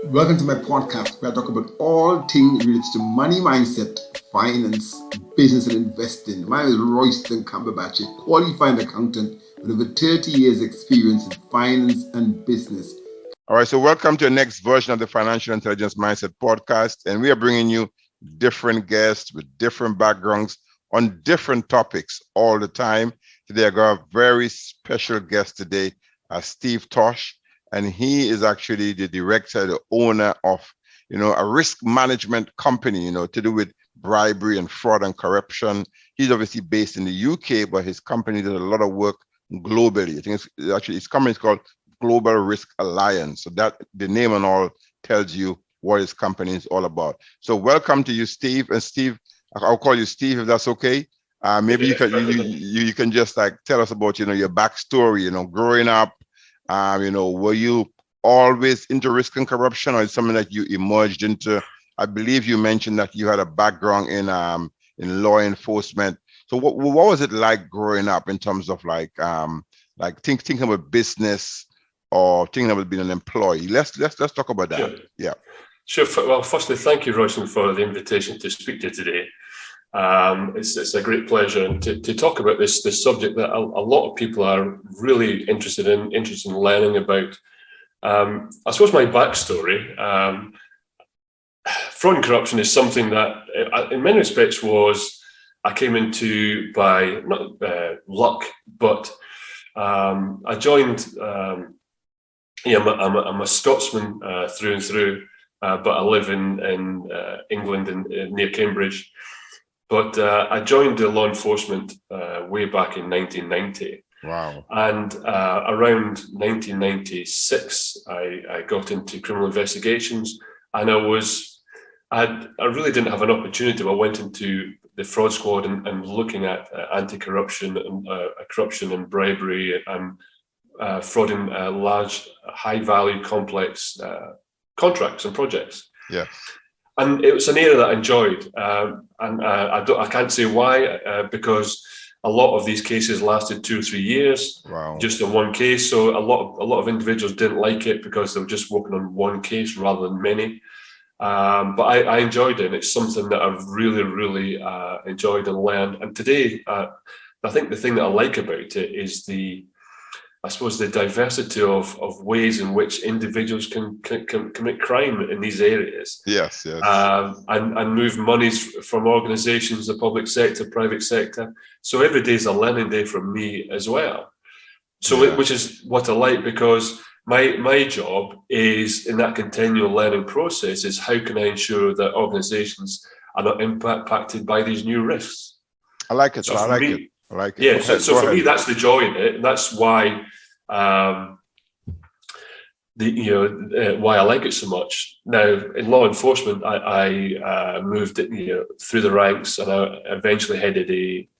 Welcome to my podcast where I talk about all things related to money mindset, finance, business, and investing. My name is Royston Cumberbatch, a qualified accountant with over 30 years experience in finance and business. All right, so welcome to the next version of the Financial Intelligence Mindset podcast. And we are bringing you different guests with different backgrounds on different topics all the time. Today, I got a very special guest today, Steve Tosh. And he is actually the director, the owner of, a risk management company, to do with bribery and fraud and corruption. He's obviously based in the UK, but his company does a lot of work globally. I think it's actually his company is called Global Risk Alliance. So that the name and all tells you what his company is all about. So welcome to you, Steve. And Steve, I'll call you Steve if that's okay. Maybe you can just like tell us about your backstory. Growing up. Were you always into risk and corruption, or is something that you emerged into? I believe you mentioned that you had a background in law enforcement. So what was it like growing up in terms of thinking about business or thinking about being an employee? Let's talk about that. Sure. Yeah. Sure. Well, firstly, thank you, Royston, for the invitation to speak to you today. It's a great pleasure, and to talk about this subject that a lot of people are really interested in learning about. I suppose my backstory, fraud and corruption is something that, in many respects, I came into by not luck, but I joined. I'm a Scotsman through and through, but I live in England near Cambridge. But I joined the law enforcement way back in 1990. Wow. And around 1996, I got into criminal investigations, and I really didn't have an opportunity. I went into the fraud squad and looking at anti-corruption and corruption and bribery and fraud in large, high-value, complex contracts and projects. Yeah. And it was an area that I enjoyed, and I can't say why, because a lot of these cases lasted 2 or 3 years, wow, just on one case. So a lot of individuals didn't like it because they were just working on one case rather than many. But I enjoyed it, and it's something that I've really, really enjoyed and learned. And today, I think the thing that I like about it is the diversity of ways in which individuals can commit crime in these areas. Yes. And move monies from organizations, the public sector, private sector. So every day is a learning day for me as well. So which is what I like, because my job is, in that continual learning process, is how can I ensure that organizations are not impacted by these new risks. I like it. So I like it. Yeah, so for me, that's the joy in it, and that's why why I like it so much. Now, in law enforcement, I moved through the ranks, and I eventually headed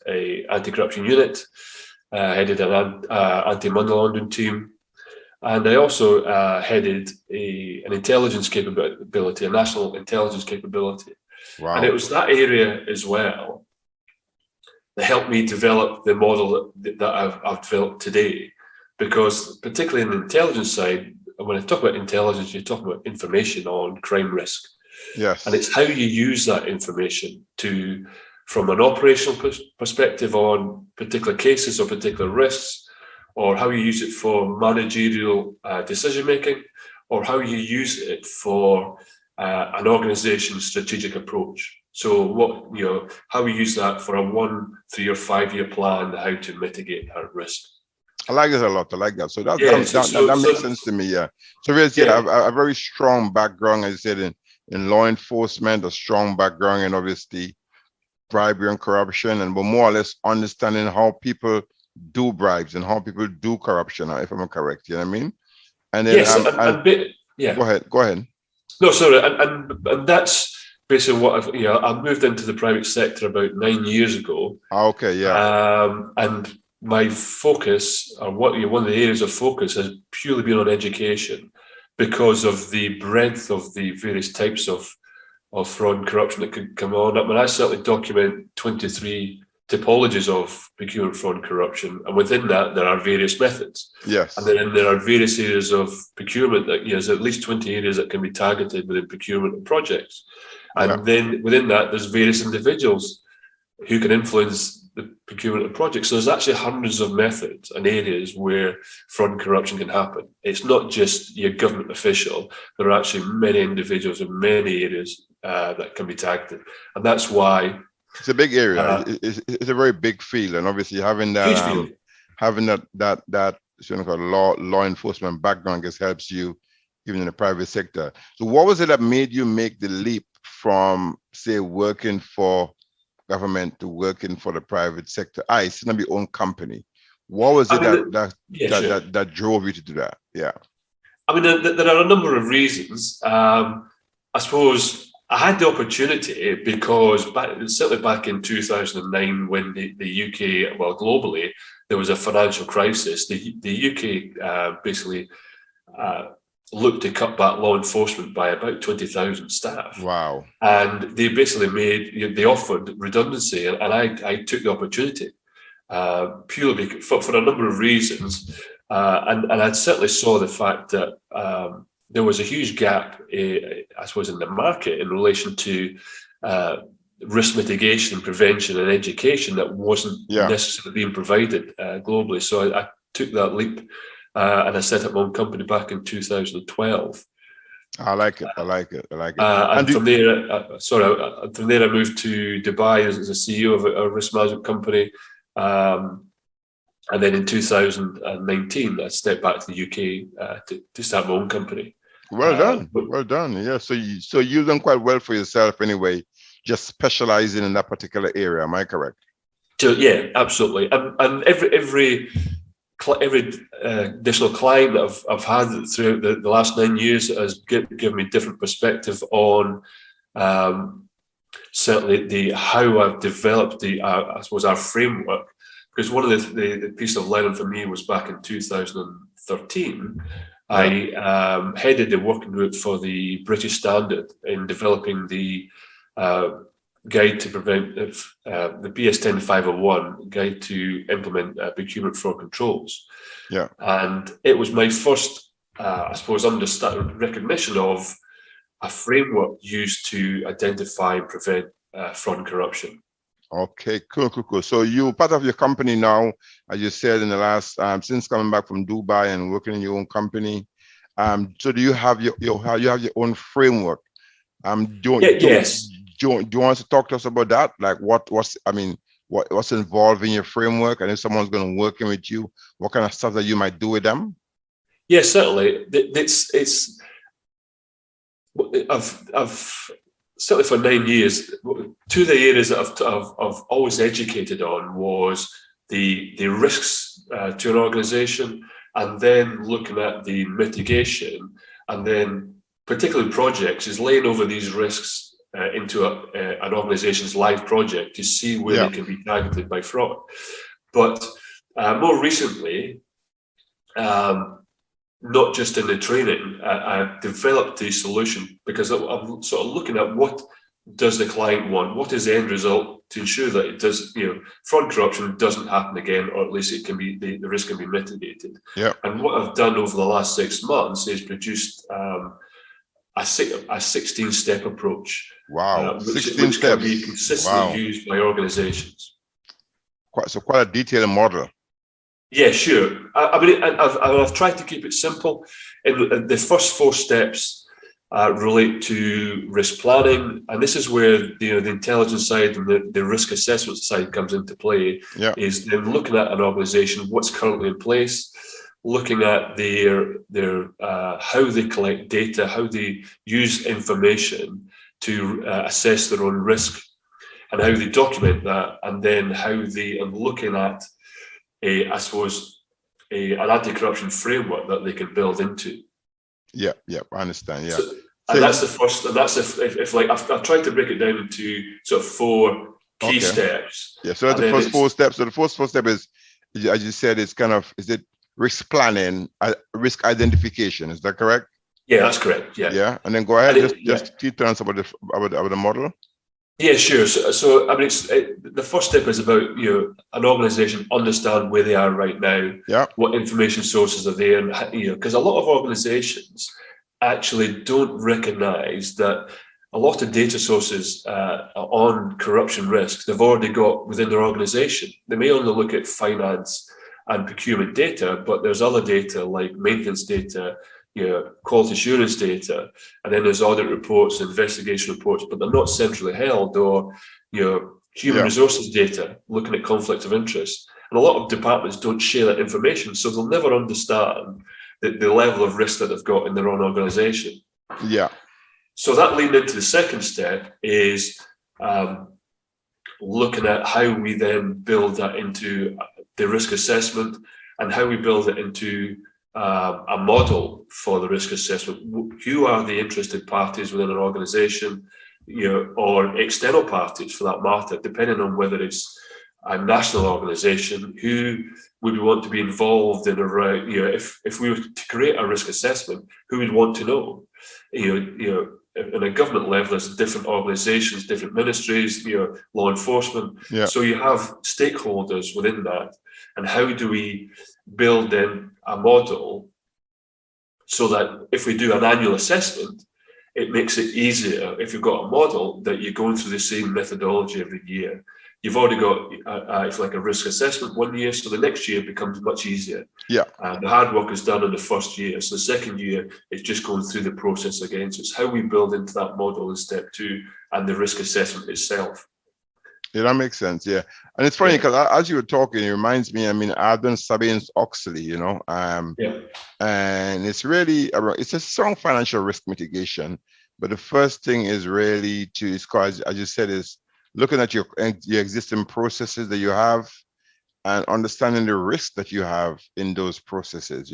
a anti-corruption unit, headed an anti-money laundering team, and I also headed an intelligence capability, a national intelligence capability. Wow. And it was that area as well that helped me develop the model that I've developed today. Because particularly in the intelligence side, when I talk about intelligence, you're talking about information on crime risk. Yes. And it's how you use that information from an operational perspective on particular cases or particular risks, or how you use it for managerial decision-making, or how you use it for an organization's strategic approach. So how we use that for a 1, 3, or 5 year plan, how to mitigate that risk. I like it a lot. I like that. So that makes sense to me. Yeah. So really, I have a very strong background, as I said, in law enforcement, a strong background in obviously bribery and corruption, and we're more or less understanding how people do bribes and how people do corruption, if I'm correct. You know what I mean? And then yes, Go ahead. No, sorry, and that's basically what I've moved into the private sector about 9 years ago. Okay, yeah. And my focus, or one of the areas of focus, has purely been on education, because of the breadth of the various types of fraud and corruption that could come on. I mean, I certainly document 23 typologies of procurement fraud and corruption, and within that there are various methods. Yes. And then there are various areas of procurement that, there's at least 20 areas that can be targeted within procurement and projects. And then within that, there's various individuals who can influence the procurement of projects. So there's actually hundreds of methods and areas where fraud and corruption can happen. It's not just your government official. There are actually many individuals in many areas that can be targeted. And that's why it's a big area. It's a very big field, and obviously having that law enforcement background just helps you even in the private sector. So what was it that made you make the leap from, say, working for government to working for the private sector? It's not your own company. What was it that drove you to do that? Yeah. I mean, there are a number of reasons. I suppose I had the opportunity because certainly back in 2009, when the UK, well, globally, there was a financial crisis, the UK basically looked to cut back law enforcement by about 20,000 staff. Wow. And they basically they offered redundancy, and I took the opportunity purely for a number of reasons. And I certainly saw the fact that there was a huge gap, I suppose, in the market in relation to risk mitigation, prevention, and education that wasn't necessarily being provided globally. So I took that leap and I set up my own company back in 2012. I like it. And from there, I moved to Dubai as a CEO of a risk management company. And then in 2019, I stepped back to the UK to start my own company. Well done. Yeah. So you've done quite well for yourself anyway, just specializing in that particular area. Am I correct? So, yeah, absolutely. And every additional client that I've had through the last 9 years has given me different perspective on certainly how I've developed I suppose our framework. Because one of the piece of learning for me was back in 2013. I headed the working group for the British Standard in developing the guide to prevent the BS10 501 guide to implement procurement fraud controls. Yeah, and it was my first, I suppose, recognition of a framework used to identify and prevent fraud and corruption. Okay, cool. So you part of your company now, as you said in the last since coming back from Dubai and working in your own company. So do you have your own framework? Yes. Do you want to talk to us about that? Like what's involved in your framework, and if someone's going to work in with you, what kind of stuff that you might do with them? Yes, certainly. I've certainly for 9 years, two of the areas that I've always educated on was the risks to an organization, and then looking at the mitigation, and then particularly projects is laying over these risks into an organization's live project to see where they can be targeted by fraud. But more recently, not just in the training, I developed the solution because I'm sort of looking at what does the client want, what is the end result to ensure that it does, fraud and corruption doesn't happen again, or at least it can be the risk can be mitigated. Yeah. And what I've done over the last 6 months is produced a 16-step approach. Wow, which can be consistently used by organizations. Quite a detailed model. Yeah, sure. I've tried to keep it simple. The first 4 steps relate to risk planning, and this is where the intelligence side and the risk assessment side comes into play. Yeah. Is then looking at an organization, what's currently in place, looking at their how they collect data, how they use information to assess their own risk, and how they document that, and then how they are looking at an anti-corruption framework that they can build into. Yeah, I understand. Yeah, and that's the first. And that's if I've tried to break it down into sort of 4 key steps. Yeah, so that's the first 4 steps. So the first 4 step is, as you said, is it risk planning, risk identification? Is that correct? Yeah, that's correct. Yeah. Yeah, and then go ahead. Just keep telling us about the model. Yeah, sure. So I mean, the first step is about an organisation understand where they are right now, Yeah. what information sources are there, and because a lot of organisations actually don't recognise that a lot of data sources on corruption risks they've already got within their organisation. They may only look at finance and procurement data, but there's other data like maintenance data, quality assurance data, and then there's audit reports, investigation reports, but they're not centrally held, or human resources data, looking at conflict of interest. And a lot of departments don't share that information, so they'll never understand the level of risk that they've got in their own organisation. Yeah. So that leading into the second step is looking at how we then build that into the risk assessment, and how we build it into a model for the risk assessment. Who are the interested parties within an organisation, or external parties for that matter, depending on whether it's a national organisation, who would we want to be involved in around, if we were to create a risk assessment, who would want to know? At a government level, there's different organisations, different ministries, law enforcement. Yeah. So you have stakeholders within that. And how do we build in a model so that if we do an annual assessment, it makes it easier if you've got a model that you're going through the same methodology every year. You've already got if like a risk assessment one year, so the next year becomes much easier. Yeah. The hard work is done in the first year, so the second year is just going through the process again. So it's how we build into that model in step 2 and the risk assessment itself. Yeah, that makes sense. Yeah, and it's funny because as you were talking, it reminds me. I mean, I've done Sarbanes-Oxley, and it's really it's a strong financial risk mitigation. But the first thing is really as you said, is looking at your existing processes that you have and understanding the risk that you have in those processes.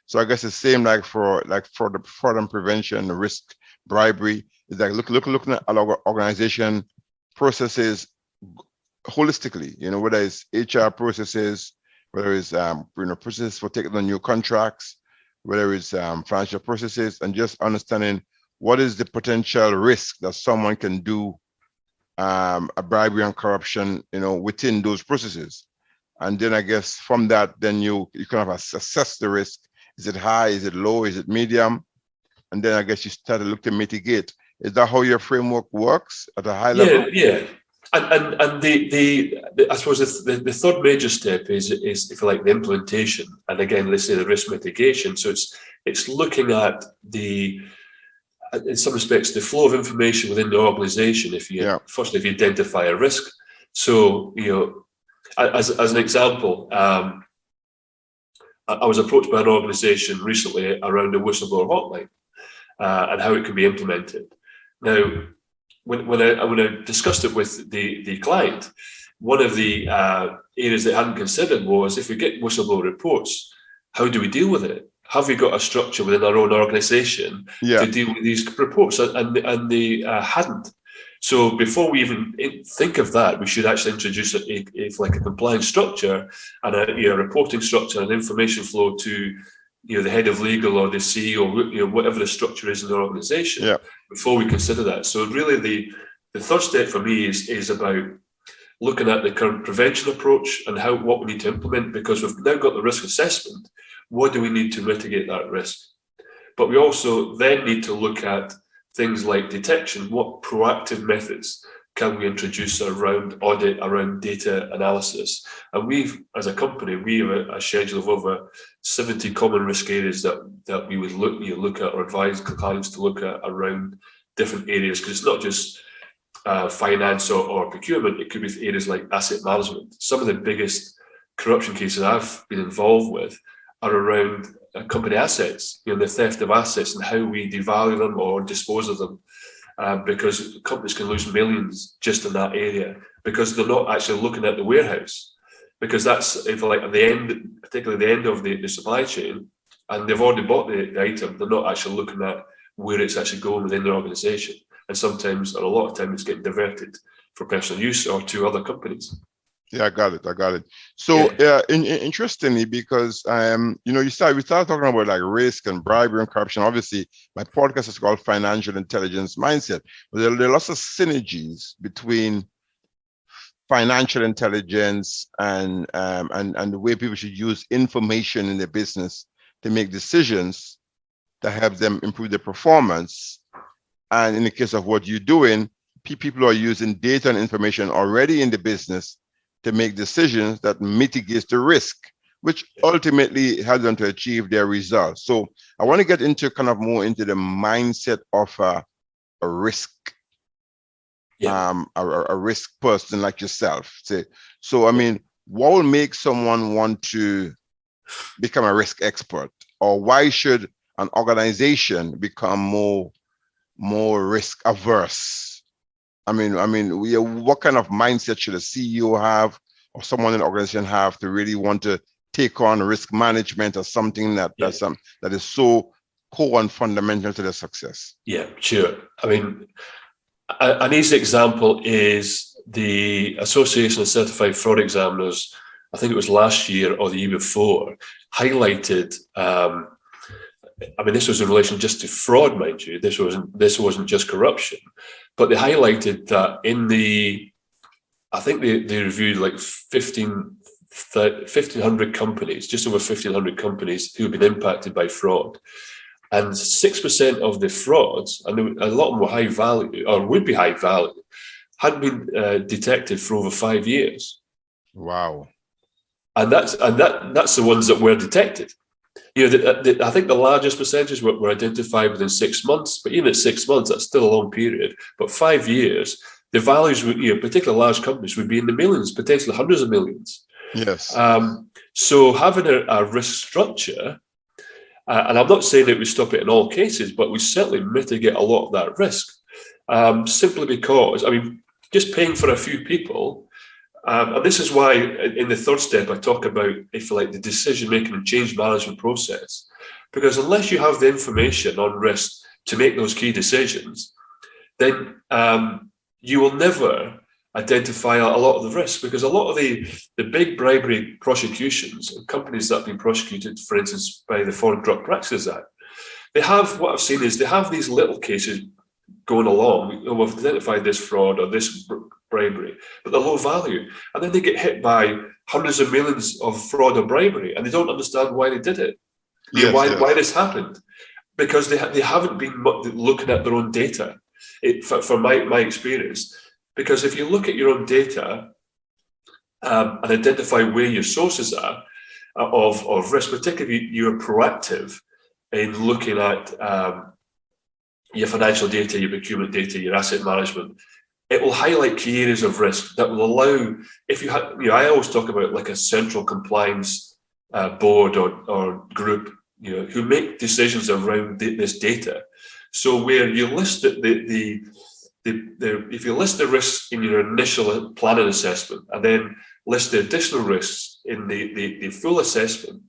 So I guess the same like for the fraud and prevention, the risk, bribery, is like looking at our organization processes holistically, whether it's HR processes, whether it's processes for taking on new contracts, whether it's financial processes, and just understanding what is the potential risk that someone can do a bribery and corruption, within those processes. And then I guess from that, then you kind of assess the risk. Is it high? Is it low? Is it medium? And then I guess you start to look to mitigate. Is that how your framework works at a high level? Yeah. And the I suppose the third major step is if you like the implementation, and again let's say the risk mitigation. So it's looking at in some respects the flow of information within the organisation. Firstly, if you identify a risk. So as an example, I was approached by an organisation recently around a whistleblower hotline and how it can be implemented. Now, when I discussed it with the client, one of the areas they hadn't considered was, if we get whistleblower reports, how do we deal with it? Have we got a structure within our own organisation to deal with these reports? And they hadn't. So before we even think of that, we should actually introduce a compliance structure and a reporting structure and information flow to the head of legal or the CEO, whatever the structure is in the organisation, before we consider that. So really the third step for me is about looking at the current prevention approach and what we need to implement, because we've now got the risk assessment. What do we need to mitigate that risk? But we also then need to look at things like detection. What proactive methods can we introduce around audit, around data analysis? And as a company, we have a schedule of over 70 common risk areas that we would look at or advise clients to look at around different areas, because it's not just finance or procurement. It could be areas like asset management. Some of the biggest corruption cases I've been involved with are around company assets, the theft of assets and how we devalue them or dispose of them, because companies can lose millions just in that area because they're not actually looking at the warehouse, because that's at the end, particularly the end of the supply chain, and they've already bought the item. They're not actually looking at where it's actually going within their organisation, and sometimes, or a lot of time, it's getting diverted for personal use or to other companies. Yeah, I got it. So, interestingly, because we started talking about like risk and bribery and corruption. Obviously, my podcast is called Financial Intelligence Mindset. But there are lots of synergies between financial intelligence and the way people should use information in their business to make decisions that help them improve their performance. And in the case of what you're doing, people are using data and information already in the business to make decisions that mitigates the risk, which ultimately helps them to achieve their results. So I want to get into kind of more into the mindset of a risk, a risk person like yourself. So, I mean, what will make someone want to become a risk expert, or why should an organization become more risk averse? I mean, what kind of mindset should a CEO have, or someone in the organization have, to really want to take on risk management or something that is so core and fundamental to their success? Yeah, sure. I mean, an easy example is the Association of Certified Fraud Examiners. I think it was last year or the year before, highlighted. I mean, this was in relation just to fraud, mind you. This wasn't just corruption, but they highlighted that I think they reviewed like 1,500 companies, just over 1,500 companies who have been impacted by fraud. And 6% of the frauds, and a lot of them were high value, or would be high value, had been detected for over 5 years. Wow! And that's the ones that were detected. I think the largest percentage were identified within 6 months, but even at 6 months, that's still a long period. But 5 years, the values would, particularly large companies, would be in the millions, potentially hundreds of millions. Yes. So having a risk structure, and I'm not saying that we stop it in all cases, but we certainly mitigate a lot of that risk, simply because, I mean, just paying for a few people. And this is why in the third step, I talk about, if you like, the decision-making and change management process. Because unless you have the information on risk to make those key decisions, then you will never identify a lot of the risk, because a lot of the big bribery prosecutions, companies that have been prosecuted, for instance, by the Foreign Corrupt Practices Act, what I've seen is they have these little cases going along. We've identified this fraud or this bribery, but they're low value. And then they get hit by hundreds of millions of fraud or bribery, and they don't understand why they did it. Why this happened. Because they haven't been looking at their own data, for my experience. Because if you look at your own data and identify where your sources are of risk, particularly if you're proactive in looking at your financial data, your procurement data, your asset management, it will highlight key areas of risk that will allow, if you have, I always talk about like a central compliance board or group, who make decisions around this data. So where you list if you list the risks in your initial planning assessment and then list the additional risks in the full assessment,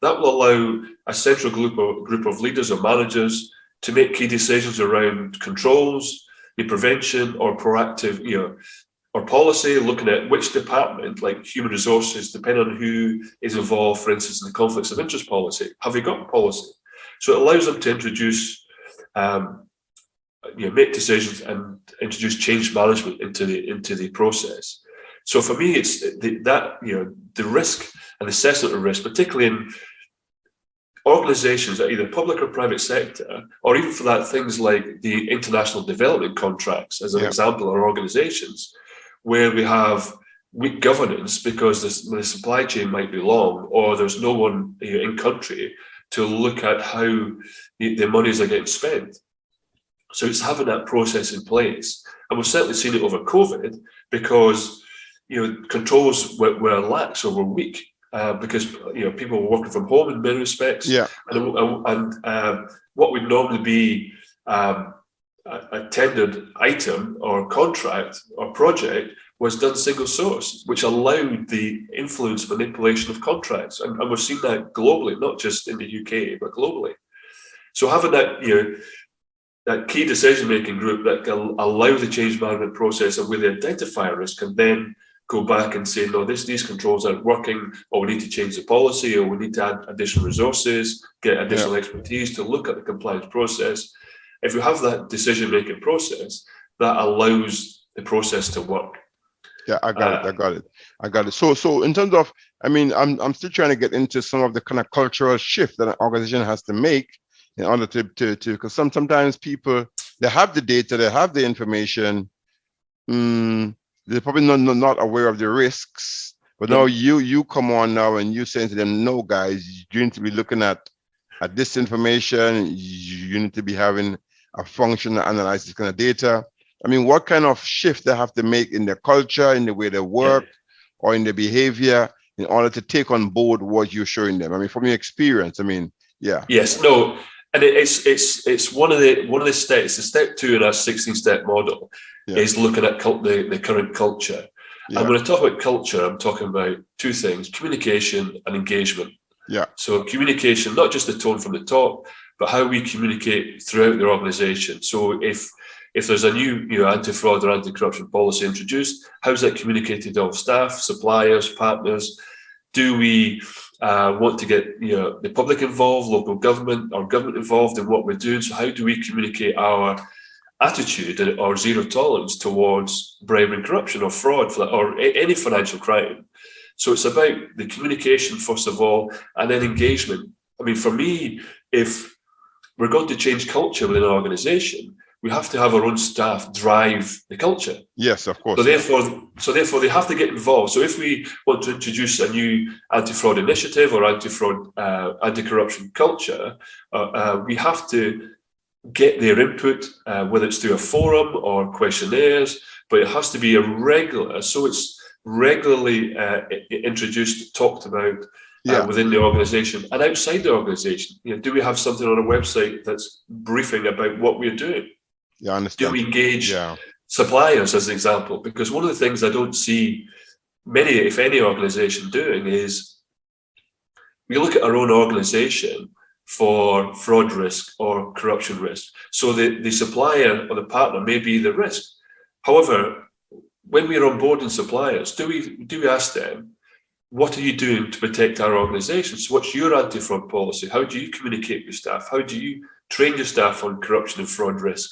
that will allow a central group of leaders or managers to make key decisions around controls, the prevention or proactive, or policy, looking at which department, like human resources, depending on who is involved, for instance, in the conflicts of interest policy. Have you got policy? So it allows them to introduce, make decisions and introduce change management into the process. So for me, it's the risk and assessment of risk, particularly in organizations that are either public or private sector, or even for that, things like the international development contracts, as an example, or organizations where we have weak governance because the supply chain might be long, or there's no one in country to look at how the monies are getting spent. So it's having that process in place. And we've certainly seen it over COVID because, controls were lax or were weak because, people were working from home in many respects. Yeah. And what would normally be a tendered item or contract or project was done single source, which allowed the influence manipulation of contracts. And we've seen that globally, not just in the UK, but globally. So having that, that key decision-making group that can allow the change management process and where they identify risk and then go back and say, no, these controls aren't working, or we need to change the policy, or we need to add additional resources, get additional expertise to look at the compliance process. If we have that decision-making process, that allows the process to work. Yeah, I got it. So in terms of, I mean, I'm still trying to get into some of the kind of cultural shift that an organization has to make in order to because sometimes people, they have the data, they have the information, they're probably not aware of the risks. But now you come on now and you saying to them, no, guys, you need to be looking at this information. You need to be having a function that analyzes this kind of data. I mean, what kind of shift they have to make in their culture, in the way they work, or in their behavior in order to take on board what you're showing them? I mean, from your experience, I mean, yeah. Yes, no, and it's one of the steps. The step 2 in our 16-step model is looking at the current culture. And when I talk about culture, I'm talking about 2 things: communication and engagement. Yeah. So communication, not just the tone from the top, but how we communicate throughout the organization. So if there's a new anti-fraud or anti-corruption policy introduced, how's that communicated to all staff, suppliers, partners? Do we want to get the public involved, local government, or government involved in what we're doing? So how do we communicate our attitude or zero tolerance towards bribery and corruption or fraud or any financial crime? So it's about the communication, first of all, and then engagement. I mean, for me, if we're going to change culture within an organization, we have to have our own staff drive the culture. Yes, of course. So therefore, they have to get involved. So if we want to introduce a new anti-fraud initiative or anti-fraud, anti-corruption culture, we have to get their input, whether it's through a forum or questionnaires, but it has to be a regular. So it's regularly introduced, talked about within the organization and outside the organization. Do we have something on a website that's briefing about what we're doing? Yeah, I understand. Do we engage suppliers, as an example? Because one of the things I don't see many, if any, organization doing is we look at our own organization for fraud risk or corruption risk. So the supplier or the partner may be the risk. However, when we're onboarding suppliers, do we ask them, what are you doing to protect our organization? So what's your anti-fraud policy? How do you communicate with staff? How do you train your staff on corruption and fraud risk?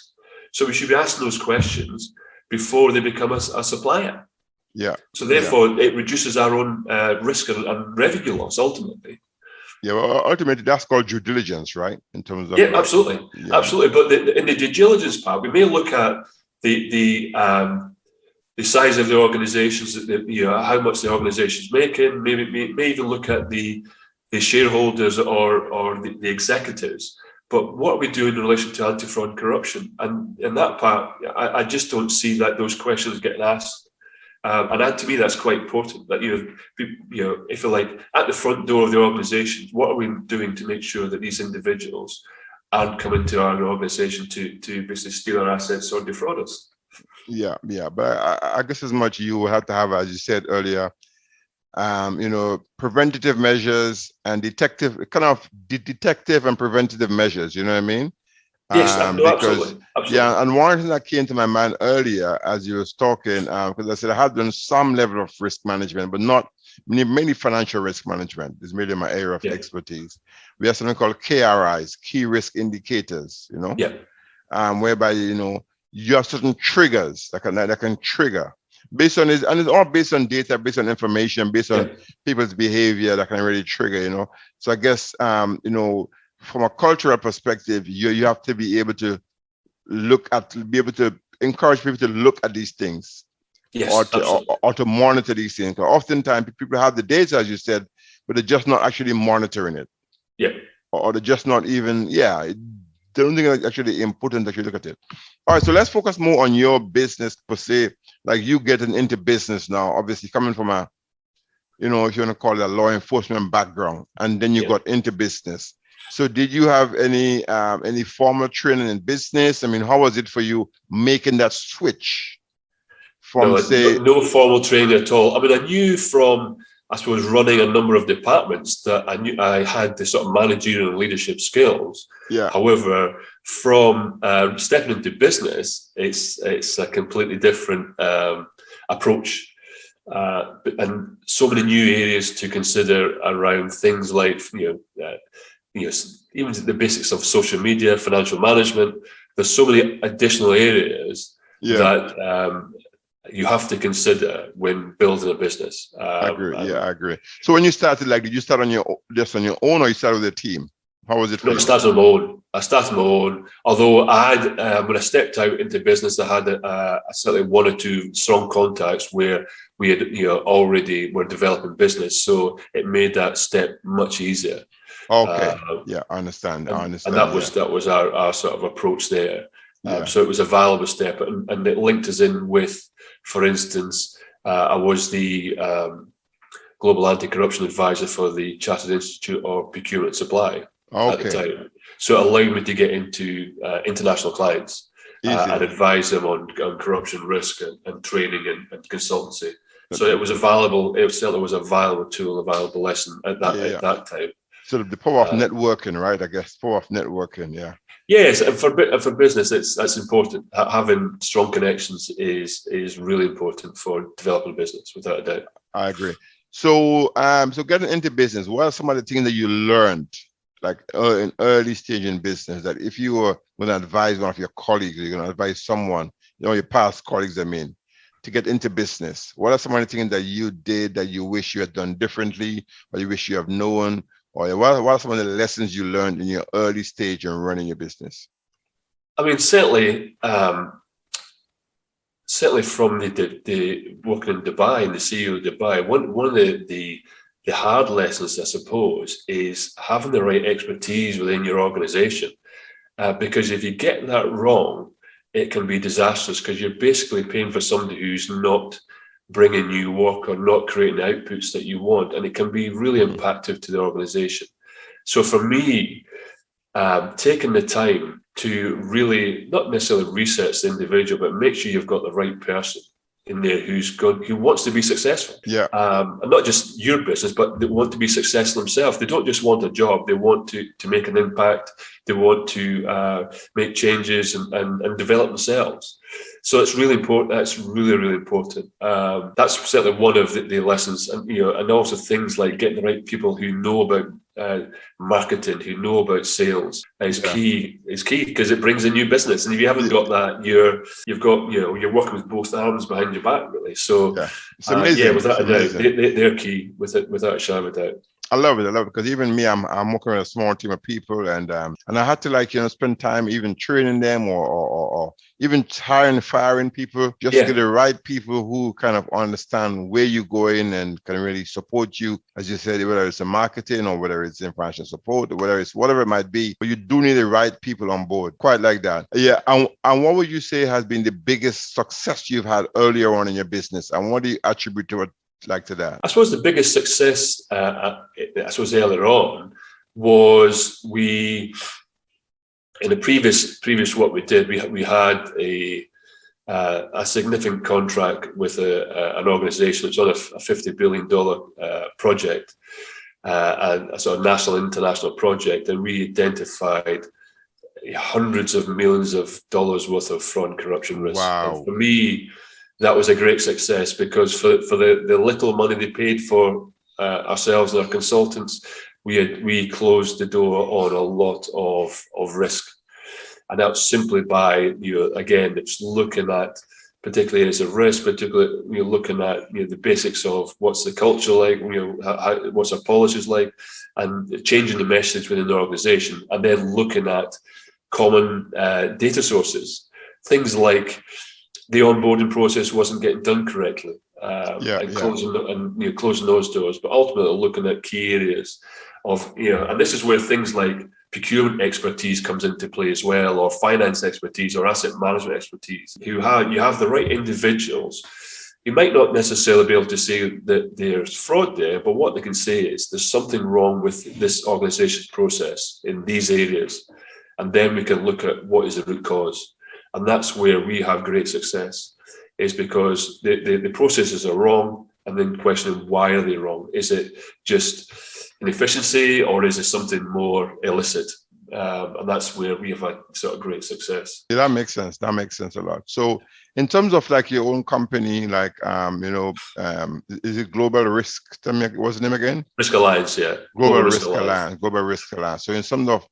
So we should be asking those questions before they become a supplier. Yeah. So therefore, it reduces our own risk and revenue loss ultimately. Yeah, well, ultimately, that's called due diligence, right? In terms of absolutely, absolutely. But in the due diligence part, we may look at the size of the organizations, how much the organization's making. Maybe may even look at the shareholders or the executives. But what are we doing in relation to anti-fraud and corruption? And in that part, I just don't see that those questions getting asked. And that, to me, that's quite important. That if you like, at the front door of the organisation, what are we doing to make sure that these individuals aren't coming to our organisation to basically steal our assets or defraud us? Yeah. But I guess as much you will have to have, as you said earlier, preventative measures and detective and preventative measures. You know what I mean? Yes, absolutely. Yeah, and one thing that came to my mind earlier as you was talking, because I said I have done some level of risk management, but not mainly financial risk management is really my area of expertise. We have something called KRIs, key risk indicators. Whereby you have certain triggers that can trigger. Based on this, and it's all based on data, based on information, based on people's behavior that can really trigger, So I guess, from a cultural perspective, you have to be able to encourage people to look at these things, or to monitor these things. Oftentimes, people have the data, as you said, but they're just not actually monitoring it. Yeah. Or they're just not even, they don't think it's actually important that you look at it. All right, so let's focus more on your business per se. Like you getting into business now, obviously coming from a, if you want to call it a law enforcement background, and then you got into business. So did you have any formal training in business? I mean, how was it for you making that switch from no formal training at all? I mean, I knew from, I suppose, running a number of departments that I knew I had the sort of managerial and leadership skills. Yeah. However, from stepping into business, it's a completely different approach. and so many new areas to consider around things like even the basics of social media, financial management. There's so many additional areas that you have to consider when building a business. I agree. I agree. So when you started, did you start on your own, or you started with a team? How was it for you? I started on my own. Although I had, when I stepped out into business, I had certainly one or two strong contacts where we had, already were developing business. So it made that step much easier. Okay. I understand. And that was our sort of approach there. So it was a valuable step, and it linked us in with, for instance, I was the Global Anti-Corruption Advisor for the Chartered Institute of Procurement and Supply at the time. So it allowed me to get into international clients and advise them on corruption risk and training and consultancy. So it certainly was a valuable tool, a valuable lesson at that time. So the power of networking, right? I guess power of networking, yeah. Yes, and for business, that's important. Having strong connections is really important for developing business, without a doubt. I agree. So, so getting into business, what are some of the things that you learned, in early stage in business, that if you were going to advise one of your colleagues, you're going to advise someone, your past colleagues, to get into business? What are some of the things that you did that you wish you had done differently, or you wish you have known? Or what are some of the lessons you learned in your early stage in running your business? I mean, certainly from the working in Dubai and the CEO of Dubai, one of the hard lessons, I suppose, is having the right expertise within your organization. Because if you get that wrong, it can be disastrous, because you're basically paying for somebody who's not bringing you work or not creating the outputs that you want, and it can be really impactful to the organization. So for me, taking the time to really not necessarily research the individual, but make sure you've got the right person in there who wants to be successful. And not just your business, but they want to be successful themselves. They don't just want a job; they want to make an impact. They want to make changes and develop themselves. So it's really important. That's really, really important. That's certainly one of the lessons, and also things like getting the right people who know about marketing, who know about sales is key. Is key, because it brings in new business, and if you haven't got that, you're working with both arms behind your back, really. So it's amazing. Without a doubt, they're without a shadow of a doubt. I love it, because even me, I'm working with a small team of people, and I had to spend time even training them or even firing people just to get the right people who kind of understand where you're going and can really support you, as you said, whether it's in marketing or whether it's in financial support or whatever it might be. But you do need the right people on board, quite like that. Yeah, and what would you say has been the biggest success you've had earlier on in your business, and what do you attribute to it? To that? I suppose the biggest success, earlier on, was in the previous work we did, we had a significant contract with an organization that's on a $50 billion project, and a sort of national international project, and we identified hundreds of millions of dollars worth of fraud and corruption risk. Wow. And for me, that was a great success, because for the little money they paid for ourselves and our consultants, we closed the door on a lot of risk. And that's simply by, again, it's looking at particularly areas of risk, particularly looking at the basics of what's the culture like, what's our policies like, and changing the message within the organization, and then looking at common data sources, things like the onboarding process wasn't getting done correctly, closing those doors, but ultimately looking at key areas of, and this is where things like procurement expertise comes into play as well, or finance expertise or asset management expertise. You have the right individuals. You might not necessarily be able to say that there's fraud there, but what they can say is there's something wrong with this organization's process in these areas. And then we can look at what is the root cause. And that's where we have great success, is because the processes are wrong, and then questioning why are they wrong? Is it just inefficiency, or is it something more illicit? and that's where we have had sort of great success. Yeah, that makes sense. That makes sense a lot. So in terms of like your own company, like, is it Global Risk? Tell me, what's the name again? Risk Alliance, yeah. Global Risk Alliance. Global Risk Alliance. So in some of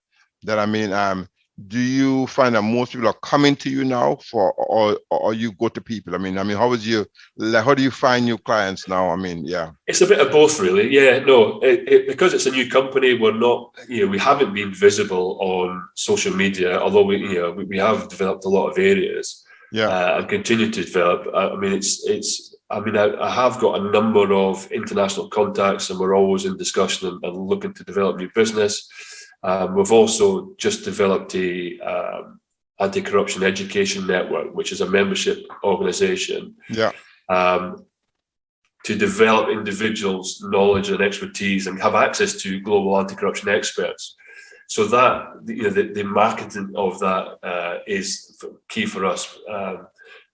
that, do you find that most people are coming to you now or you go to people? how do you find new clients now? Yeah. It's a bit of both, really. Yeah, no, because it's a new company, we're not, we haven't been visible on social media, although we have developed a lot of areas. Yeah. And continue to develop. I have got a number of international contacts, and we're always in discussion and looking to develop new business. We've also just developed a anti-corruption education network, which is a membership organization. Yeah. To develop individuals' knowledge and expertise and have access to global anti-corruption experts. So that the marketing of that is key for us,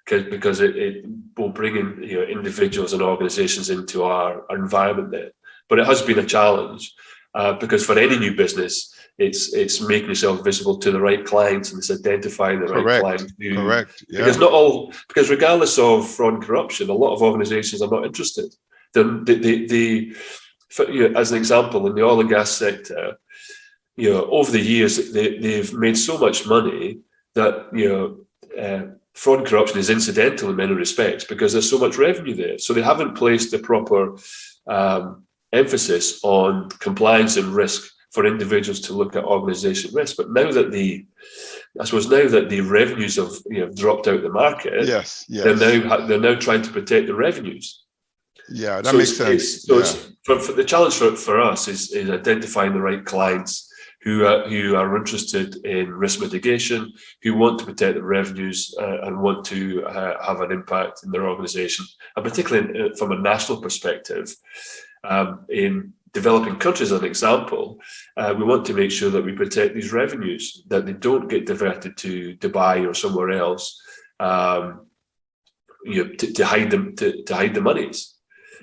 because it will bring in individuals and organisations into our environment there. But it has been a challenge because for any new business, it's making yourself visible to the right clients, and it's identifying the right clients. Correct. Yeah. Because regardless of fraud and corruption, a lot of organisations are not interested. As an example, in the oil and gas sector, over the years, they've made so much money that, fraud and corruption is incidental in many respects because there's so much revenue there. So they haven't placed the proper emphasis on compliance and risk for individuals to look at organisation risk. But now that the revenues have dropped out the market, yes. they're now trying to protect the revenues. Yeah, that makes sense. For the challenge for us is identifying the right clients who are interested in risk mitigation, who want to protect the revenues and want to have an impact in their organisation, and particularly from a national perspective. In developing countries, as an example, we want to make sure that we protect these revenues, that they don't get diverted to Dubai or somewhere else, to hide the monies.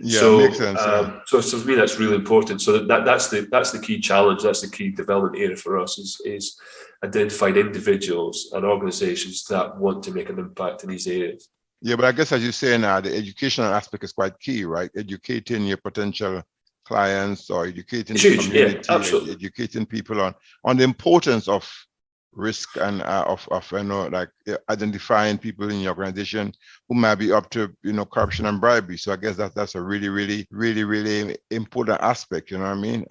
Yeah, so, makes sense. So for me, that's really important. So that's the key challenge. That's the key development area for us is identifying individuals and organisations that want to make an impact in these areas. Yeah, but I guess as you say now, the educational aspect is quite key, right? Educating your potential clients or educating the community, educating people on the importance of risk and identifying people in your organization who might be up to corruption and bribery. So I guess that's a really, really, really, really important aspect. You know what I mean?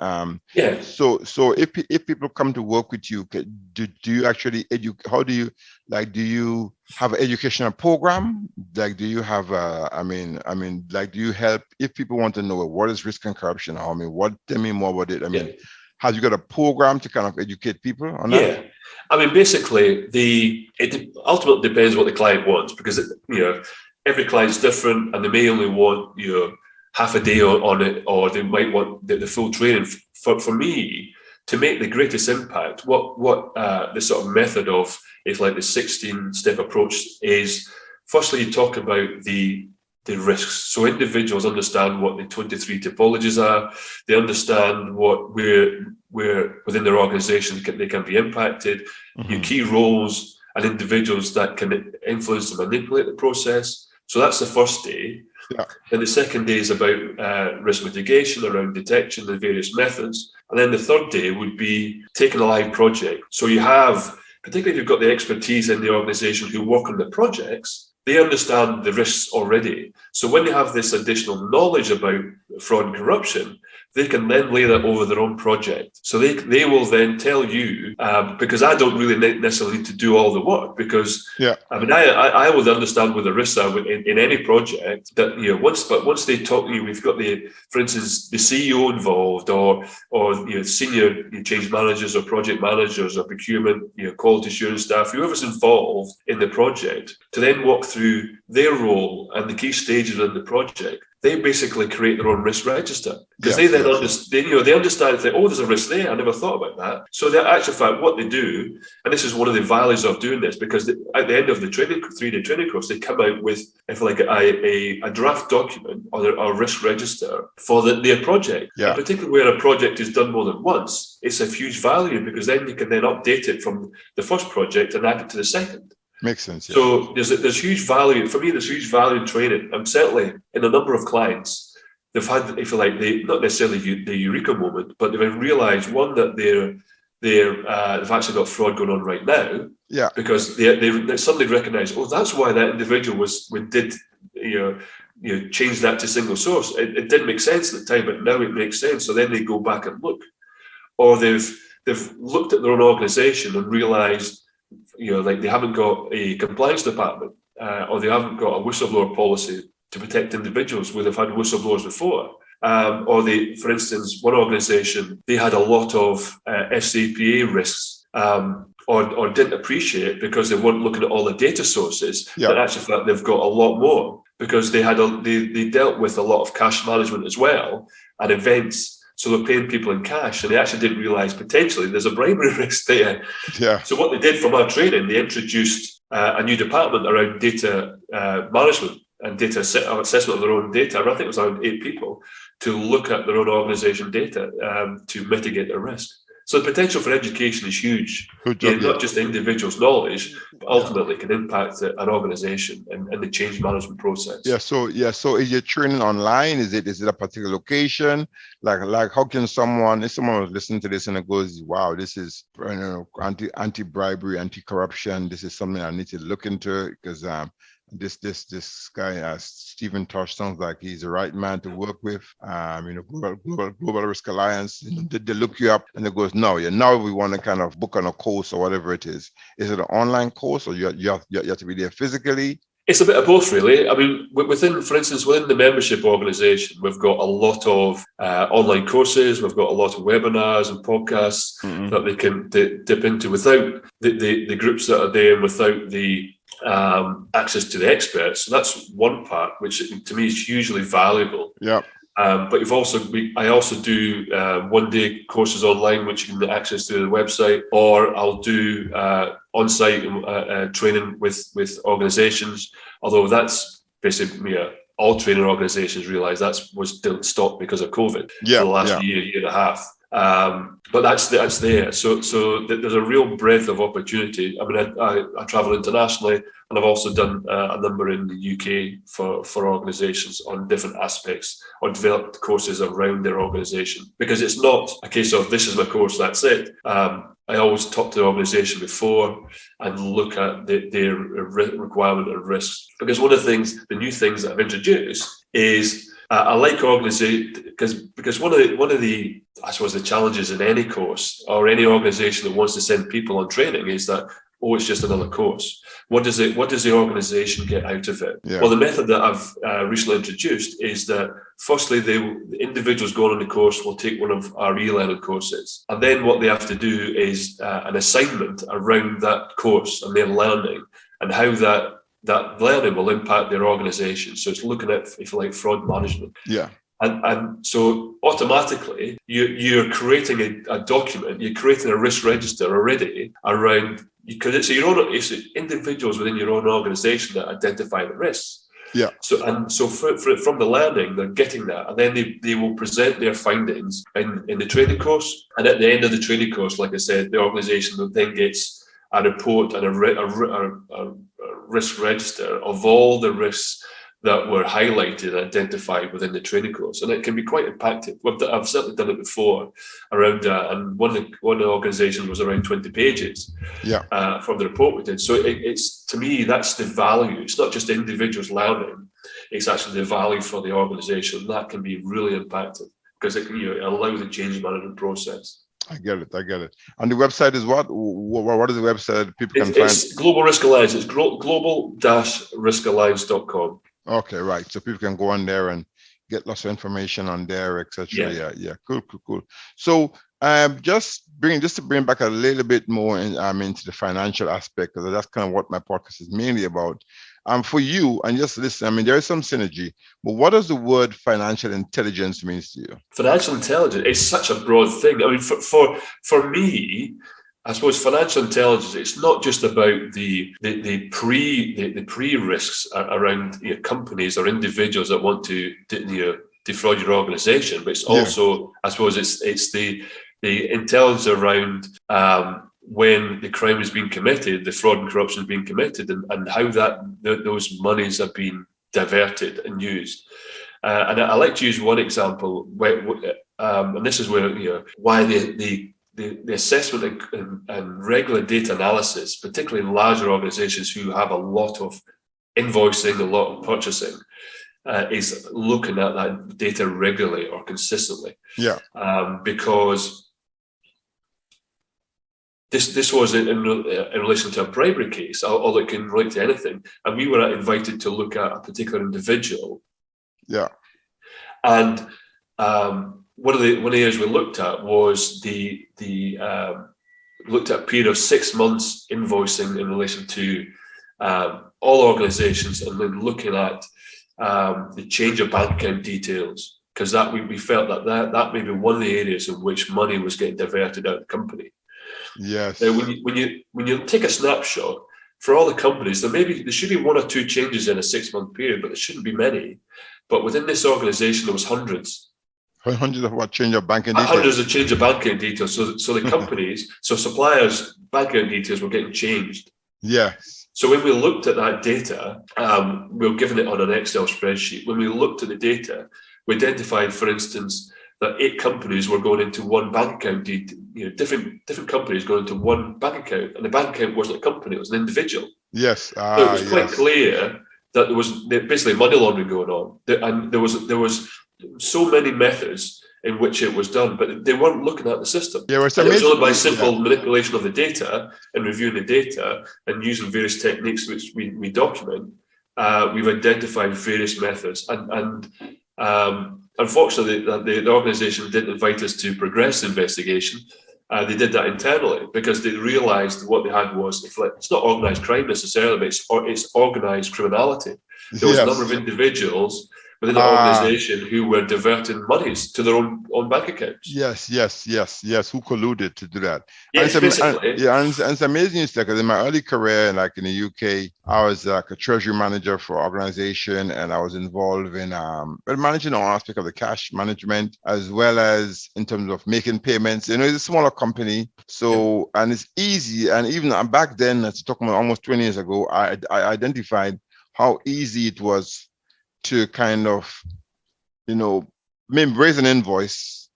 Yeah. So if people come to work with you, do you actually educate? How do you do you have an educational program? Do you have do you help if people want to know what is risk and corruption? Tell me more about it. Have you got a program to kind of educate people on that? Yeah. Basically, it ultimately depends what the client wants, because every client's different, and they may only want half a day on it, or they might want the full training. For me, to make the greatest impact, what the sort of method of the 16-step approach is. Firstly, you talk about the risks. So individuals understand what the 23 typologies are. They understand where within their organisation they can be impacted, your key roles and individuals that can influence and manipulate the process. So that's the first day. Yeah. And the second day is about risk mitigation around detection and various methods. And then the third day would be taking a live project. So you have, particularly if you've got the expertise in the organisation who work on the projects, they understand the risks already. So when they have this additional knowledge about fraud and corruption, they can then lay that over their own project. So they will then tell you, because I don't really necessarily need to do all the work, because I would understand where the risks are in any project. That once they talk to you, we've got for instance, the CEO involved, or senior change managers or project managers or procurement, quality assurance staff, whoever's involved in the project, to then walk through their role and the key stages of the project. they basically create their own risk register, because they then understand, they understand that, oh, there's a risk there, I never thought about that. So the actual fact, what they do, and this is one of the values of doing this, because at the end of the 3-day training course, they come out with, if like a draft document or a risk register for their project. Yeah. And particularly where a project is done more than once, it's a huge value, because then you can then update it from the first project and add it to the second. Makes sense. Yeah. So there's huge value for me. There's huge value in training. I'm certainly in a number of clients. They've had, if you like, not necessarily the eureka moment, but they've realised, one, that they've actually got fraud going on right now. Yeah. Because they suddenly recognise, oh, that's why that individual did change that to single source. It didn't make sense at the time, but now it makes sense. So then they go back and look, or they've looked at their own organisation and realised, like they haven't got a compliance department, or they haven't got a whistleblower policy to protect individuals where they've had whistleblowers before. Or for instance, one organisation, they had a lot of FCPA risks, or didn't appreciate, because they weren't looking at all the data sources. Yeah. But actually, fact, they've got a lot more, because they dealt with a lot of cash management as well, and events. So they're paying people in cash, and they actually didn't realise potentially there's a bribery risk there. Yeah. So what they did from our training, they introduced a new department around data management and data assessment of their own data. I think it was around 8 people to look at their own organisation data to mitigate the risk. So the potential for education is huge. Not just the individual's knowledge, but ultimately can impact an organisation and the change management process. So is your training online? Is it a particular location? Like how can someone, if someone was listening to this and it goes, wow, this is anti-bribery, anti-corruption, this is something I need to look into, because this guy Stephen Tosh sounds like he's the right man to work with. Global Risk Alliance, they look you up and it goes, now we want to kind of book on a course or whatever it is. Is it an online course, or you have to be there physically? It's a bit of both, really. I mean, within the membership organisation, we've got a lot of online courses. We've got a lot of webinars and podcasts that they can dip into without the groups that are there, and without the access to the experts. So that's one part, which to me is hugely valuable. Yeah. But I also do one-day courses online, which you can access through the website, or I'll do on-site training with organisations. Although that's basically all training organisations realise didn't stop because of COVID for the last year and a half. But that's there. So there's a real breadth of opportunity. I mean, I travel internationally, and I've also done a number in the UK for organisations on different aspects, or developed courses around their organisation. Because it's not a case of, this is my course, that's it. I always talk to the organisation before and look at their requirement and risks. Because one of the new things that I've introduced is I like organisation, because one of the I suppose the challenges in any course or any organisation that wants to send people on training is that, it's just another course. What does the organisation get out of it? Yeah. Well, the method that I've recently introduced is that firstly, the individuals going on the course will take one of our e-learning courses, and then what they have to do is an assignment around that course and their learning, and how that learning will impact their organisation. So it's looking at, if you like, fraud management. Yeah. And so automatically you're creating a document, you're creating a risk register already around, because it's individuals within your own organisation that identify the risks. Yeah. So from the learning, they're getting that, and then they will present their findings in the training course. And at the end of the training course, like I said, the organisation then gets a report and a risk register of all the risks that were highlighted and identified within the training course, and it can be quite impactful. I've certainly done it before around, and one of the organisations was around 20 pages. Yeah. From the report we did. So it's, to me, that's the value. It's not just individuals learning; it's actually the value for the organisation. That can be really impactful, because it can allow the change management process. I get it. And the website is what? What is the website that people can find? It's Global Risk Alliance. It's global-riskalliance.com. Okay, right. So people can go on there and get lots of information on there, etc. Yeah. Cool. So Just to bring back a little bit more into the financial aspect, because that's kind of what my podcast is mainly about. For you, and just listen, I mean, there is some synergy, but what does the word financial intelligence means to you? Financial intelligence is such a broad thing. I mean, for me, I suppose financial intelligence, it's not just about the pre risks around companies or individuals that want to defraud your organization, but it's also, I suppose, it's the intelligence around when the crime is being committed, the fraud and corruption is being committed, and how those monies have been diverted and used. And I like to use one example, and this is where why the assessment and regular data analysis, particularly in larger organizations who have a lot of invoicing, a lot of purchasing, is looking at that data regularly or consistently. Yeah. Because this was in relation to a bribery case, although it can relate to anything. And we were invited to look at a particular individual. Yeah. And one of the areas we looked at was looked at a period of 6 months invoicing in relation to all organizations, and then looking at the change of bank account details, because that we felt that may be one of the areas in which money was getting diverted out of the company. Yes. Now, when you take a snapshot for all the companies, there should be 1 or 2 changes in a 6-month period, but there shouldn't be many. But within this organization, there was hundreds. Hundreds of what change of banking details? Hundreds of change of bank account details. So the companies, so suppliers' bank account details were getting changed. Yes. So when we looked at that data, we were given it on an Excel spreadsheet. When we looked at the data, we identified, for instance, that 8 companies were going into one bank account, different companies going into one bank account, and the bank account wasn't a company, it was an individual. Yes. So it was quite clear that there was basically money laundering going on, and there was so many methods in which it was done, but they weren't looking at the system. Yeah, it was only by simple manipulation of the data and reviewing the data and using various techniques which we document. We've identified various methods, and unfortunately, the organisation didn't invite us to progress the investigation. They did that internally because they realised what they had was, it's not organised crime necessarily, but it's organised criminality. There was a number of individuals within the organisation who were diverting monies to their own bank accounts. Yes. Who colluded to do that? Yes, basically. And it's amazing, because in my early career, like in the UK, I was like a treasury manager for organisation, and I was involved in managing all aspects of the cash management, as well as in terms of making payments. It's a smaller company, so and it's easy. And even back then, as talking about almost 20 years ago, I identified how easy it was to kind of, maybe raise an invoice,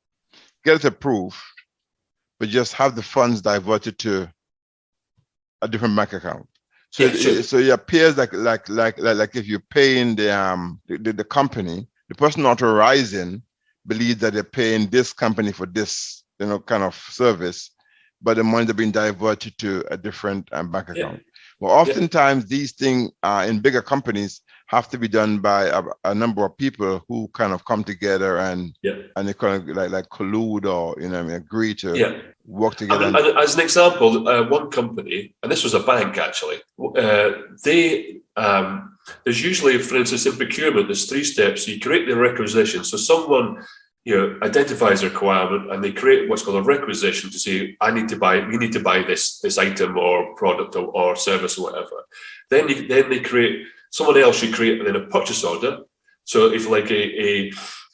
get it approved, but just have the funds diverted to a different bank account. So, so it appears like if you're paying the company, the person authorizing believes that they're paying this company for this, kind of service, but the money are being diverted to a different bank account. Well, oftentimes these things in bigger companies have to be done by a number of people who kind of come together and they kind of like collude or agree to work together. And as an example, one company, and this was a bank actually, there's usually, for instance, in procurement, there's 3 steps. You create the requisition. So someone identifies a requirement, and they create what's called a requisition to say, we need to buy this item or product or service or whatever. Then they create, someone else should create then a purchase order. So if like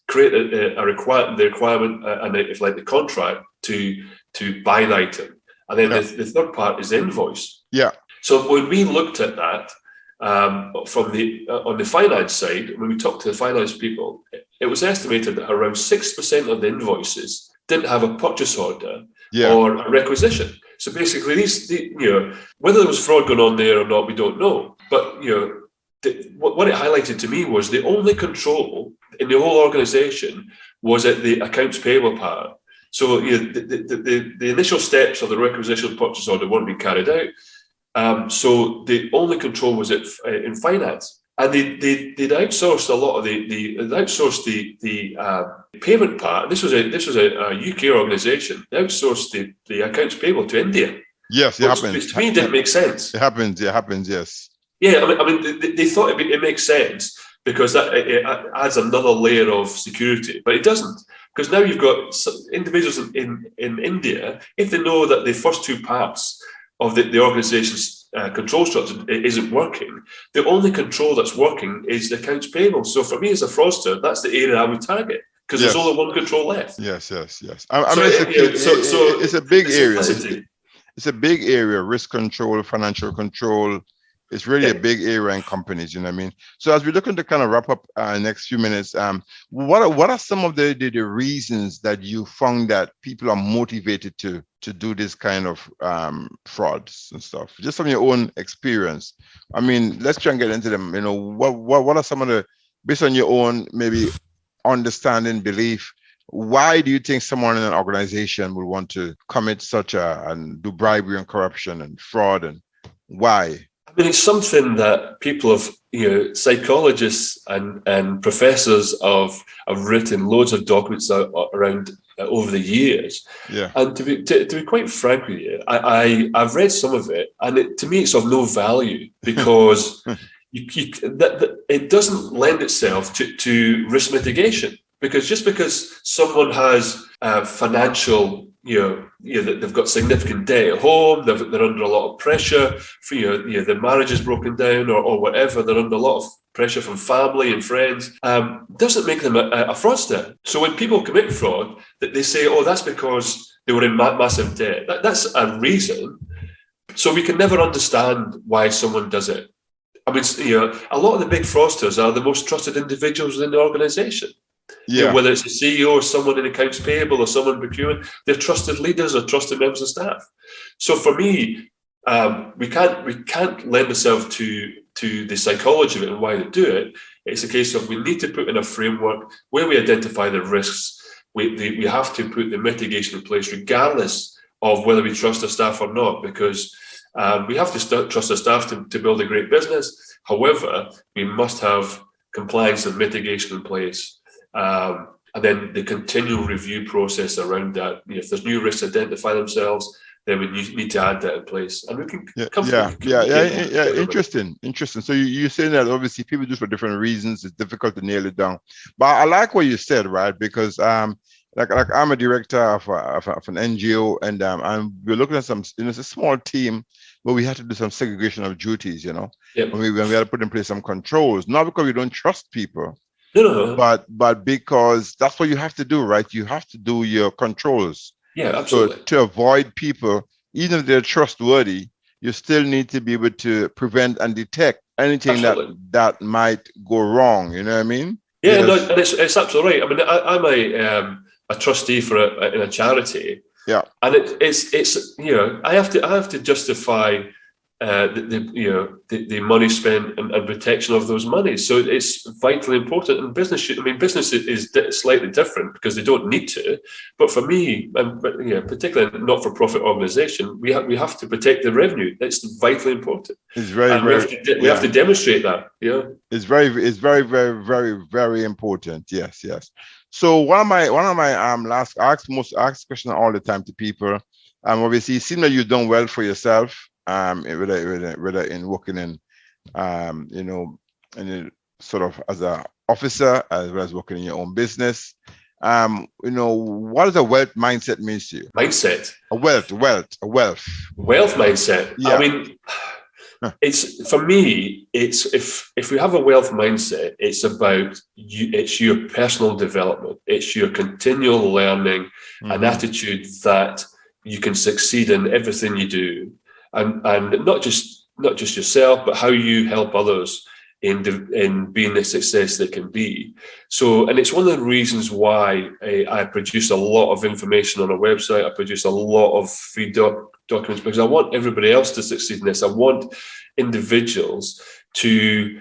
create a requirement and if like the contract to buy the item, and then the third part is the invoice. Yeah. So when we looked at that from on the finance side, when we talked to the finance people, it was estimated that around 6% of the invoices didn't have a purchase order or a requisition. So basically, whether there was fraud going on there or not, we don't know. But what it highlighted to me was the only control in the whole organisation was at the accounts payable part. So the initial steps of the requisition purchase order weren't being carried out. So the only control was in finance. And they'd outsourced a lot of the payment part. This was a UK organisation. They outsourced the accounts payable to India. Yes, it happens. Which to me didn't make sense. It happens. Yes. Yeah, I mean, they thought it makes sense because that it adds another layer of security, but it doesn't, because now you've got individuals in India. If they know that the first two parts of the organisation's control structure isn't working, the only control that's working is the accounts payable. So for me as a fraudster, that's the area I would target, because there's only one control left. Yes. It's a big area. It's a big area. Risk control, financial control. It's really a big area in companies, you know what I mean? So as we're looking to kind of wrap up next few minutes, what are some of the reasons that you found that people are motivated to do this kind of frauds and stuff, just from your own experience? I mean, let's try and get into them. You know, what are some of the, based on your own maybe understanding, belief, why do you think someone in an organization would want to commit and do bribery and corruption and fraud, and why? I mean, it's something that people have, psychologists and professors have written loads of documents around over the years. Yeah. And to be quite frank with you, I've read some of it, and to me, it's of no value, because it doesn't lend itself to risk mitigation. Because just because someone has financial, they've got significant debt at home, they're under a lot of pressure, for their marriage is broken down or whatever, they're under a lot of pressure from family and friends, doesn't make them a fraudster. So when people commit fraud, they say, oh, that's because they were in massive debt. That's a reason. So we can never understand why someone does it. I mean, a lot of the big fraudsters are the most trusted individuals within the organisation. Yeah. Whether it's a CEO or someone in accounts payable or someone in procurement, they're trusted leaders or trusted members of staff. So for me, we can't lend ourselves to the psychology of it and why they do it. It's a case of we need to put in a framework where we identify the risks. We have to put the mitigation in place, regardless of whether we trust our staff or not, because we have to trust our staff to build a great business. However, we must have compliance and mitigation in place. And then the continual review process around that. If there's new risks identify themselves, then we need to add that in place. And we can Interesting. So you're saying that obviously people do it for different reasons. It's difficult to nail it down. But I like what you said, right? Because like I'm a director of an NGO, and we're looking at some. It's a small team, but we had to do some segregation of duties. Yep. When we had to put in place some controls, not because we don't trust people. No. But because that's what you have to do, right? You have to do your controls. Yeah, absolutely. So to avoid people, even if they're trustworthy, you still need to be able to prevent and detect anything that might go wrong. You know what I mean? Yeah, and it's absolutely right. I mean, I'm a trustee in a charity. Yeah, and it's I have to justify the money spent and protection of those monies. So it's vitally important in business. Business is slightly different because they don't need to. But for me, particularly a not-for-profit organisation, we have to protect the revenue. That's vitally important. It's very, we have to demonstrate that. Yeah, it's very, very, very, very important. Yes. So one of my last asked question all the time to people. Obviously, it seems that you've done well for yourself. Whether in working in, in sort of as an officer, as well as working in your own business. What does a wealth mindset mean to you? Mindset. A wealth. Wealth mindset. Yeah. I mean, it's, for me, it's if we have a wealth mindset, it's about you. It's your personal development. It's your continual learning, an attitude that you can succeed in everything you do. And not just yourself, but how you help others in being the success they can be. So, and it's one of the reasons why I produce a lot of information on our website. I produce a lot of free documents because I want everybody else to succeed in this. I want individuals to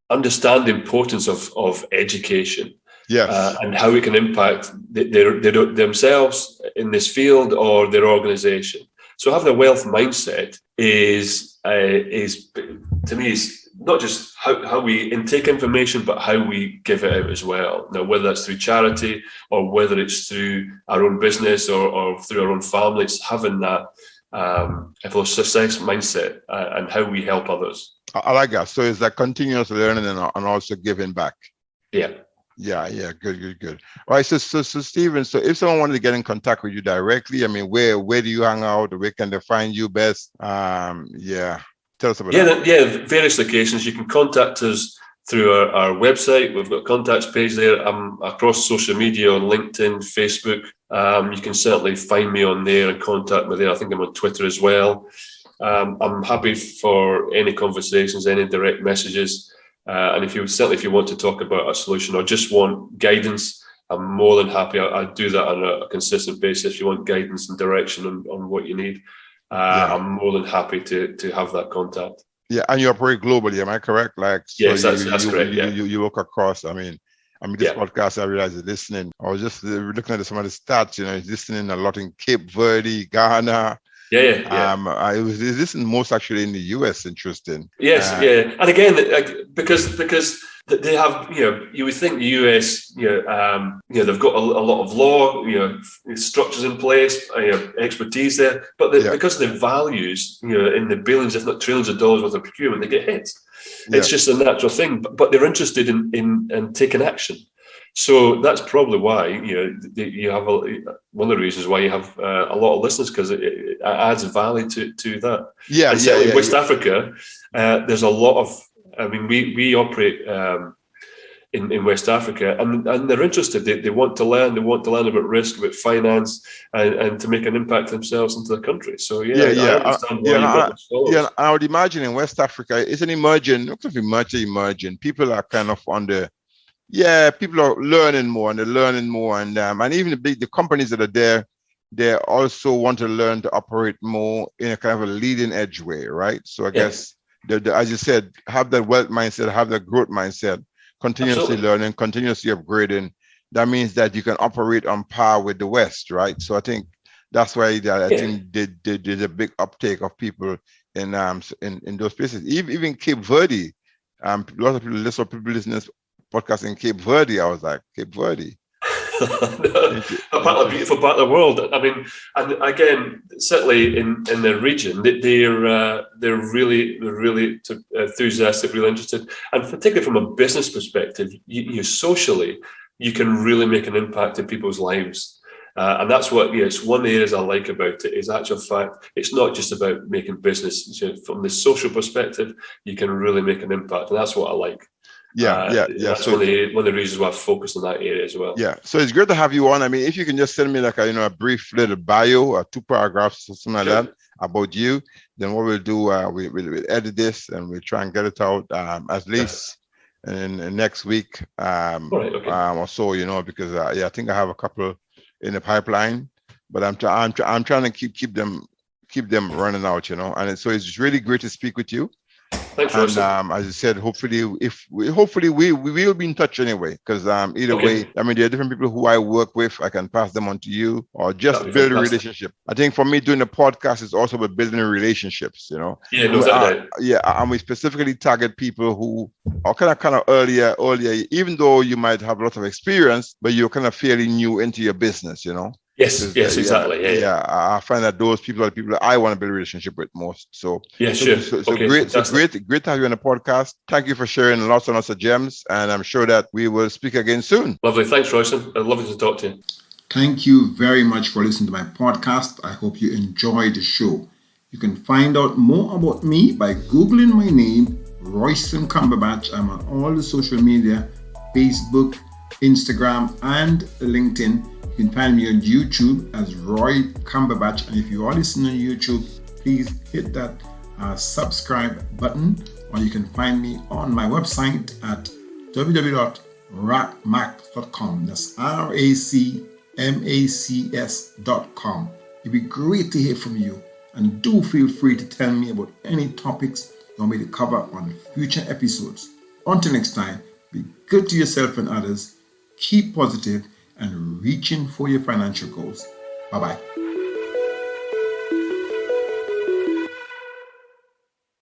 understand the importance of education. Yes. And how it can impact themselves in this field or their organization. So having a wealth mindset is to me, is not just how we intake information, but how we give it out as well. Now, whether that's through charity or whether it's through our own business or through our own family, it's having that success mindset and how we help others. I like that. So it's like continuous learning and also giving back. Yeah. Yeah. Good. All right. So Stephen, so if someone wanted to get in contact with you directly, I mean, where do you hang out? Where can they find you best? Tell us about that. Yeah, various locations. You can contact us through our website. We've got a contacts page there. I'm across social media on LinkedIn, Facebook. You can certainly find me on there and contact me there. I think I'm on Twitter as well. I'm happy for any conversations, any direct messages. And if you want to talk about a solution or just want guidance, I'm more than happy. I do that on a consistent basis. If you want guidance and direction on what you need, I'm more than happy to have that contact. Yeah, and you operate globally, am I correct? Like, so yes, that's correct. Yeah, you work across. I mean, this podcast, I realize you're listening. I was just looking at some of the stats. He's listening a lot in Cape Verde, Ghana. I was listening most actually in the US. Interesting. Yes, and again, because they have, you would think the US, they've got a lot of law, structures in place, expertise there, but because of their values, in the billions, if not trillions of dollars worth of procurement, they get hit. It's just a natural thing, but they're interested in taking action. So that's probably why you have one of the reasons why you have a lot of listeners, because it adds value to that. In West Africa, there's a lot of. I mean, we operate in West Africa, and they're interested. They want to learn. They want to learn about risk, about finance, and to make an impact themselves into the country. So I understand why you've got this followers. I would imagine in West Africa, it's an emerging. People are kind of on the. Yeah, people are learning more, and and even the companies that are there, they also want to learn to operate more in a kind of a leading edge way, right? So I guess, as you said, have that wealth mindset, have that growth mindset, continuously learning, continuously upgrading. That means that you can operate on par with the West, right? So I think that's why I think there's a big uptake of people in those places. Even Cape Verde, a lot of people listen to podcast in Cape Verde. I was like, Cape Verde. A beautiful part of the world. I mean, and again, certainly in the region, they're really enthusiastic, really interested, and particularly from a business perspective, you socially, you can really make an impact in people's lives. And that's what, it's one of the areas I like about it is actual fact, it's not just about making business. From the social perspective, you can really make an impact, and that's what I like. That's one of the reasons why I focus on that area as well. Yeah, so it's great to have you on. I mean, if you can just send me like a brief little bio or 2 paragraphs or something like that about you, then what we'll do, we'll edit this and we'll try and get it out at least in next week or so. Because I think I have a couple in the pipeline, but I'm trying to keep them running out, And so it's really great to speak with you. Thanks, and as I said, hopefully we will be in touch anyway, because either way, I mean, there are different people who I work with. I can pass them on to you, or just build a relationship. I think for me, doing a podcast is also about building relationships. And we specifically target people who are kind of earlier, even though you might have a lot of experience, but you're kind of fairly new into your business. Yes, exactly. I find that those people are the people that I want to build a relationship with most. So great to have you on the podcast. Thank you for sharing lots and lots of gems, and I'm sure that we will speak again soon. Lovely, thanks, Royston. Lovely to talk to you. Thank you very much for listening to my podcast. I hope you enjoyed the show. You can find out more about me by Googling my name, Royston Cumberbatch. I'm on all the social media, Facebook, Instagram, and LinkedIn. You can find me on YouTube as Roy Cumberbatch. And if you are listening on YouTube, please hit that subscribe button, or you can find me on my website at www.racmacs.com. That's RACMACS.com. It'd be great to hear from you, and do feel free to tell me about any topics you want me to cover on future episodes. Until next time, be good to yourself and others, keep positive, and reaching for your financial goals. Bye-bye.